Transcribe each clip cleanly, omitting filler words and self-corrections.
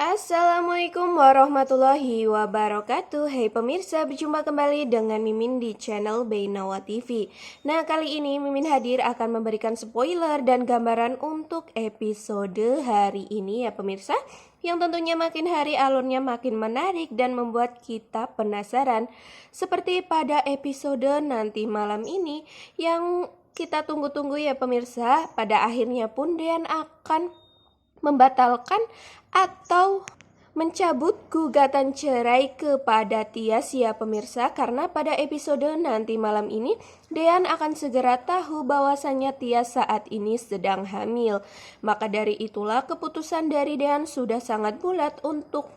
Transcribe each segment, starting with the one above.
Assalamualaikum warahmatullahi wabarakatuh. Hai pemirsa, berjumpa kembali dengan Mimin di channel Bainawa TV. Nah, kali ini Mimin hadir akan memberikan spoiler dan gambaran untuk episode hari ini ya pemirsa, yang tentunya makin hari alurnya makin menarik dan membuat kita penasaran. Seperti pada episode nanti malam ini yang kita tunggu-tunggu ya pemirsa, pada akhirnya pun Dean akan membatalkan atau mencabut gugatan cerai kepada Tias ya pemirsa, karena pada episode nanti malam ini Dean akan segera tahu bahwasannya Tias saat ini sedang hamil. Maka dari itulah keputusan dari Dean sudah sangat bulat untuk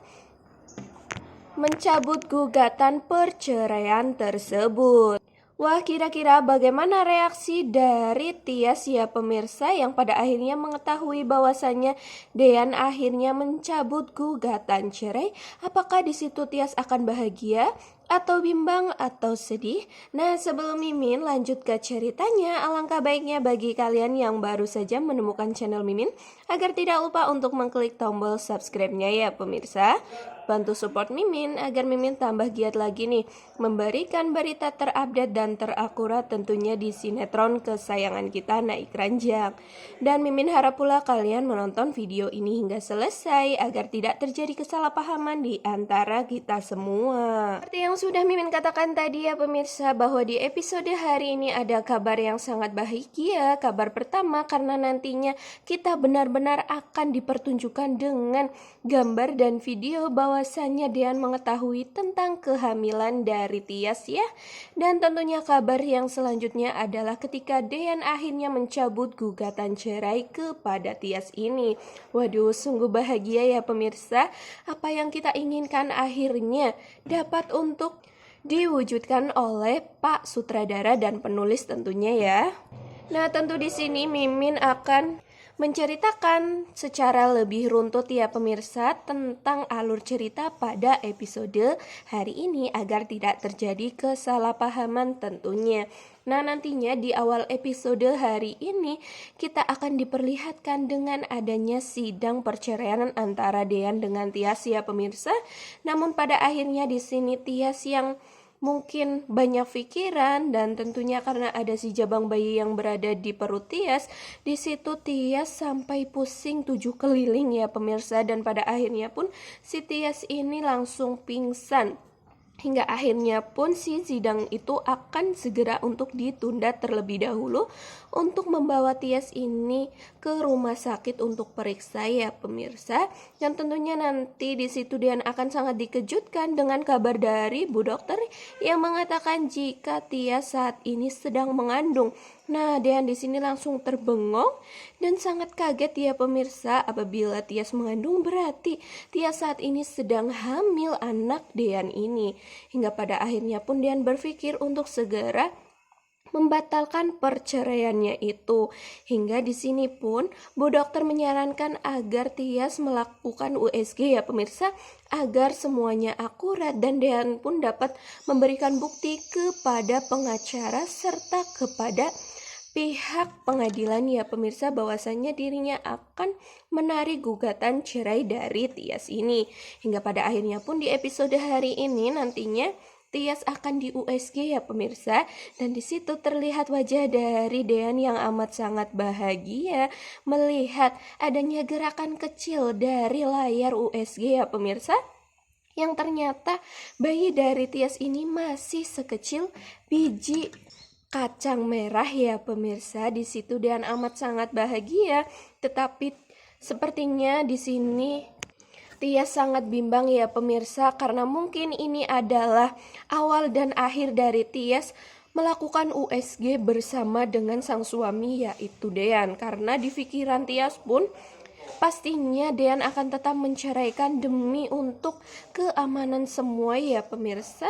mencabut gugatan perceraian tersebut. Wah, kira-kira bagaimana reaksi dari Tias ya pemirsa, yang pada akhirnya mengetahui bahwasannya Dean akhirnya mencabut gugatan cerai? Apakah di situ Tias akan bahagia atau bimbang atau sedih? Nah, sebelum Mimin lanjut ke ceritanya, alangkah baiknya bagi kalian yang baru saja menemukan channel Mimin agar tidak lupa untuk mengklik tombol subscribe-nya ya pemirsa. Bantu support Mimin agar Mimin tambah giat lagi nih memberikan berita terupdate dan terakurat tentunya di sinetron kesayangan kita Naik Ranjang. Dan Mimin harap pula kalian menonton video ini hingga selesai agar tidak terjadi kesalahpahaman di antara kita semua. Seperti yang sudah Mimin katakan tadi ya pemirsa, bahwa di episode hari ini ada kabar yang sangat bahagia. Kabar pertama karena nantinya kita benar-benar akan dipertunjukkan dengan gambar dan video bahwasannya Dean mengetahui tentang kehamilan dari Tias ya. Dan tentunya kabar yang selanjutnya adalah ketika Dean akhirnya mencabut gugatan cerai kepada Tias ini. Waduh, sungguh bahagia ya pemirsa. Apa yang kita inginkan akhirnya dapat untuk diwujudkan oleh Pak Sutradara dan penulis tentunya ya. Nah, tentu di sini Mimin akan menceritakan secara lebih runtut ya pemirsa tentang alur cerita pada episode hari ini agar tidak terjadi kesalahpahaman tentunya. Nah, nantinya di awal episode hari ini kita akan diperlihatkan dengan adanya sidang perceraian antara Dean dengan Tias ya pemirsa. Namun pada akhirnya di sini Tias yang mungkin banyak pikiran, dan tentunya karena ada si jabang bayi yang berada di perut Tias, di situ Tias sampai pusing 7 keliling ya pemirsa, dan pada akhirnya pun si Tias ini langsung pingsan. Hingga akhirnya pun si sidang itu akan segera untuk ditunda terlebih dahulu untuk membawa Tias ini ke rumah sakit untuk periksa ya pemirsa. Dan tentunya nanti di situ Dean akan sangat dikejutkan dengan kabar dari Bu Dokter yang mengatakan jika Tias saat ini sedang mengandung. Nah, Dean di sini langsung terbengong dan sangat kaget ya pemirsa. Apabila Tias mengandung berarti Tias saat ini sedang hamil anak Dean ini. Hingga pada akhirnya pun Dean berpikir untuk segera membatalkan perceraiannya itu. Hingga di sini pun Bu Dokter menyarankan agar Tias melakukan USG ya pemirsa, agar semuanya akurat dan Dean pun dapat memberikan bukti kepada pengacara serta kepada pihak pengadilan ya pemirsa bahwasannya dirinya akan menarik gugatan cerai dari Tias ini. Hingga pada akhirnya pun di episode hari ini nantinya Tias akan di USG ya pemirsa, dan di situ terlihat wajah dari Dean yang amat sangat bahagia melihat adanya gerakan kecil dari layar USG ya pemirsa, yang ternyata bayi dari Tias ini masih sekecil biji kacang merah ya pemirsa. Di situ Dean amat sangat bahagia, tetapi sepertinya di sini Tias sangat bimbang ya pemirsa, karena mungkin ini adalah awal dan akhir dari Tias melakukan USG bersama dengan sang suami yaitu Dean. Karena di pikiran Tias pun pastinya Dean akan tetap menceraikan demi untuk keamanan semua ya pemirsa.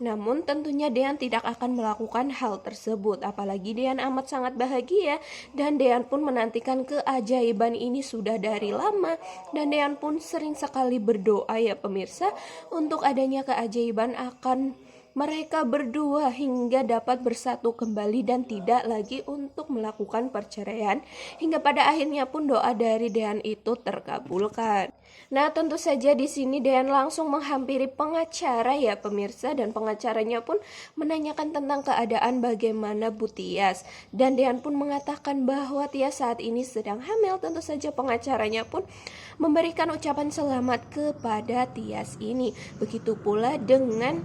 Namun tentunya Dean tidak akan melakukan hal tersebut, apalagi Dean amat sangat bahagia dan Dean pun menantikan keajaiban ini sudah dari lama, dan Dean pun sering sekali berdoa ya pemirsa untuk adanya keajaiban akan mereka berdua hingga dapat bersatu kembali dan tidak lagi untuk melakukan perceraian, hingga pada akhirnya pun doa dari Dean itu terkabulkan. Nah, tentu saja di sini Dean langsung menghampiri pengacara ya pemirsa, dan pengacaranya pun menanyakan tentang keadaan bagaimana Bu Tias, dan Dean pun mengatakan bahwa Tias saat ini sedang hamil. Tentu saja pengacaranya pun memberikan ucapan selamat kepada Tias ini. Begitu pula dengan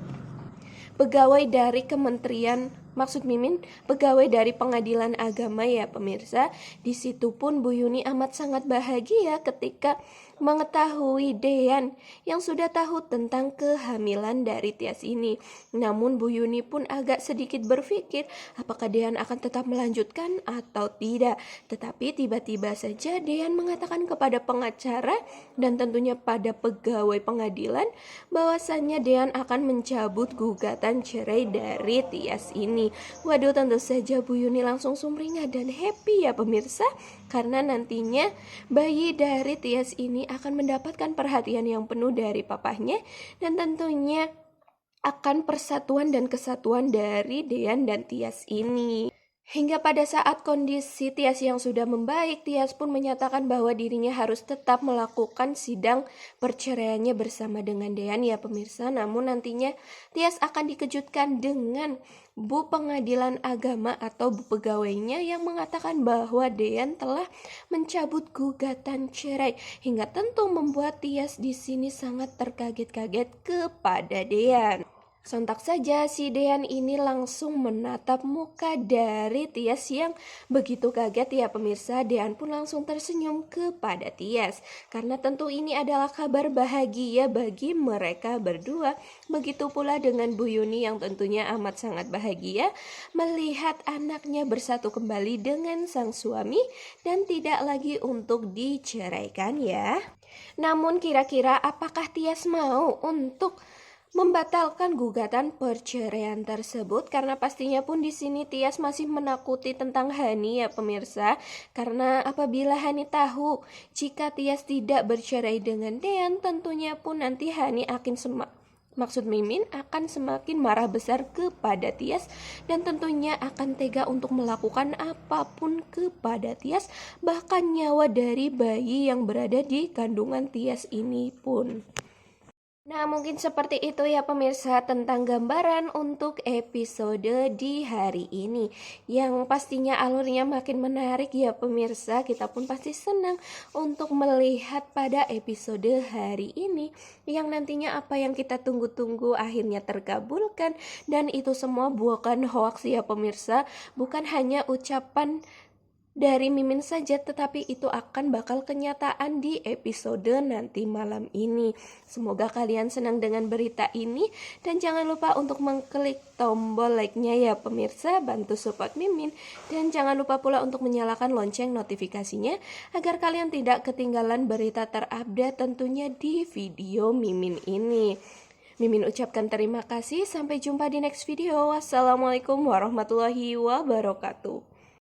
pegawai dari Kementerian, maksud Mimin, pegawai dari Pengadilan Agama ya pemirsa. Di situ pun Bu Yuni amat sangat bahagia ketika mengetahui Dean yang sudah tahu tentang kehamilan dari Tias ini. Namun Bu Yuni pun agak sedikit berpikir apakah Dean akan tetap melanjutkan atau tidak. Tetapi tiba-tiba saja Dean mengatakan kepada pengacara dan tentunya pada pegawai pengadilan bahwasannya Dean akan mencabut gugatan cerai dari Tias ini. Waduh, tentu saja Bu Yuni langsung sumringah dan happy ya pemirsa, karena nantinya bayi dari Tias ini akan mendapatkan perhatian yang penuh dari papahnya, dan tentunya akan persatuan dan kesatuan dari Dean dan Tias ini. Hingga pada saat kondisi Tias yang sudah membaik, Tias pun menyatakan bahwa dirinya harus tetap melakukan sidang perceraiannya bersama dengan Dean ya pemirsa. Namun nantinya Tias akan dikejutkan dengan Bu Pengadilan Agama atau Bu pegawainya yang mengatakan bahwa Dean telah mencabut gugatan cerai, hingga tentu membuat Tias di sini sangat terkaget-kaget kepada Dean. Sontak saja si Dean ini langsung menatap muka dari Tias yang begitu kaget ya pemirsa. Dean pun langsung tersenyum kepada Tias, karena tentu ini adalah kabar bahagia bagi mereka berdua. Begitu pula dengan Bu Yuni yang tentunya amat sangat bahagia melihat anaknya bersatu kembali dengan sang suami dan tidak lagi untuk diceraikan ya. Namun kira-kira apakah Tias mau untuk membatalkan gugatan perceraian tersebut? Karena pastinya pun di sini Tias masih menakuti tentang Hani ya pemirsa. Karena apabila Hani tahu jika Tias tidak bercerai dengan Dean, tentunya pun nanti Hani akan maksud Mimin akan semakin marah besar kepada Tias, dan tentunya akan tega untuk melakukan apapun kepada Tias, bahkan nyawa dari bayi yang berada di kandungan Tias ini pun. Nah, mungkin seperti itu ya pemirsa tentang gambaran untuk episode di hari ini, yang pastinya alurnya makin menarik ya pemirsa. Kita pun pasti senang untuk melihat pada episode hari ini, yang nantinya apa yang kita tunggu-tunggu akhirnya terkabulkan. Dan itu semua bukan hoax ya pemirsa, bukan hanya ucapan dari Mimin saja, tetapi itu akan bakal kenyataan di episode nanti malam ini. Semoga kalian senang dengan berita ini, dan jangan lupa untuk mengklik tombol like-nya ya pemirsa, bantu support Mimin, dan jangan lupa pula untuk menyalakan lonceng notifikasinya agar kalian tidak ketinggalan berita terupdate tentunya di video Mimin ini. Mimin ucapkan terima kasih, sampai jumpa di next video. Wassalamualaikum warahmatullahi wabarakatuh.